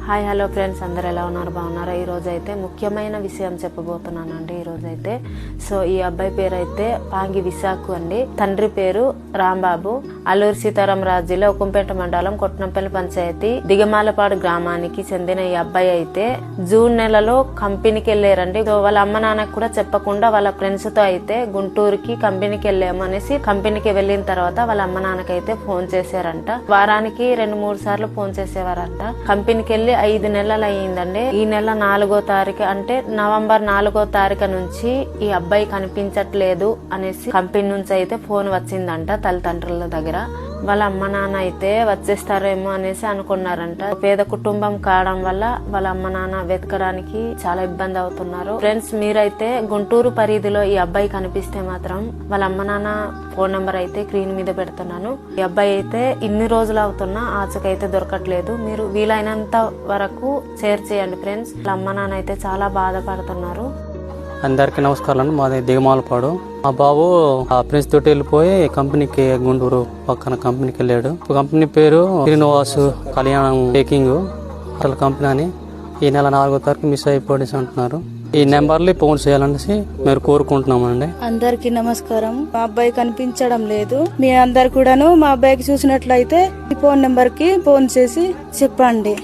Hi hello friends, అందరు ఎలా ఉన్నారు? బాగున్నారా? ఈ రోజు అయితే ముఖ్యమైన విషయం చెప్పబోతున్నానండి. ఈ రోజు అయితే ఈ అబ్బాయి పేరు అయితే పాంగి విశాఖ అండి. తండ్రి పేరు రాంబాబు. అల్లూరు సీతారామరాజు జిల్లా ఉక్కంపేట మండలం కొట్నంపల్లి పంచాయతీ దిగమాలపాడు గ్రామానికి చెందిన ఈ అబ్బాయి అయితే జూన్ నెలలో కంపెనీకి వెళ్ళారండి. వాళ్ళ అమ్మ నాన్నకు కూడా చెప్పకుండా వాళ్ళ ఫ్రెండ్స్ తో అయితే గుంటూరుకి కంపెనీకి వెళ్ళాము అనేసి కంపెనీకి వెళ్ళిన తర్వాత వాళ్ళ అమ్మ నాన్నకైతే ఫోన్ చేశారంట. వారానికి 2-3 సార్లు ఫోన్ చేసేవారంట. కంపెనీకి వెళ్ళి 5 నెలలు అయ్యిందండి. ఈ నెల 4వ తారీఖు అంటే నవంబర్ 4వ తారీఖు నుంచి ఈ అబ్బాయి కనిపించట్లేదు అనేసి కంపెనీ నుంచి అయితే ఫోన్ వచ్చిందంట తల్లిదండ్రుల దగ్గర. వాళ్ళ అమ్మ నాన్న అయితే వచ్చేస్తారేమో అనేసి అనుకున్నారంట. పేద కుటుంబం కావడం వల్ల వాళ్ళ అమ్మ నాన్న వెతకడానికి చాలా ఇబ్బంది అవుతున్నారు. ఫ్రెండ్స్, మీరైతే గుంటూరు పరిధిలో ఈ అబ్బాయి కనిపిస్తే మాత్రం వాళ్ళ అమ్మ నాన్న ఫోన్ నెంబర్ అయితే స్క్రీన్ మీద పెడుతున్నాను. ఈ అబ్బాయి అయితే ఇన్ని రోజులు అవుతున్నా ఆచకైతే దొరకట్లేదు. మీరు వీలైనంత వరకు షేర్ చేయండి ఫ్రెండ్స్. వాళ్ళ అమ్మ నాన్న అయితే చాలా బాధపడుతున్నారు. అందరికి నమస్కారం. మాది దిగమాలపాడు. మా బాబు ఆ ఫ్రెండ్స్ తోటి వెళ్ళిపోయి కంపెనీకి గుంటూరు పక్కన కంపెనీకి వెళ్ళాడు. కంపెనీ పేరు శ్రీనివాస్ కళ్యాణం బేకింగ్ అసలు కంపెనీ అని. ఈ నెల 4వ తారీఖు మిస్ అయిపోయి అంటున్నారు. ఈ నెంబర్లు ఫోన్ చేయాలనేసి మేము కోరుకుంటున్నామండి. అందరికి నమస్కారం. మా అబ్బాయి కనిపించడం లేదు. మీ అందరు కూడాను మా అబ్బాయికి చూసినట్లయితే ఈ ఫోన్ నెంబర్ కి ఫోన్ చేసి చెప్పండి.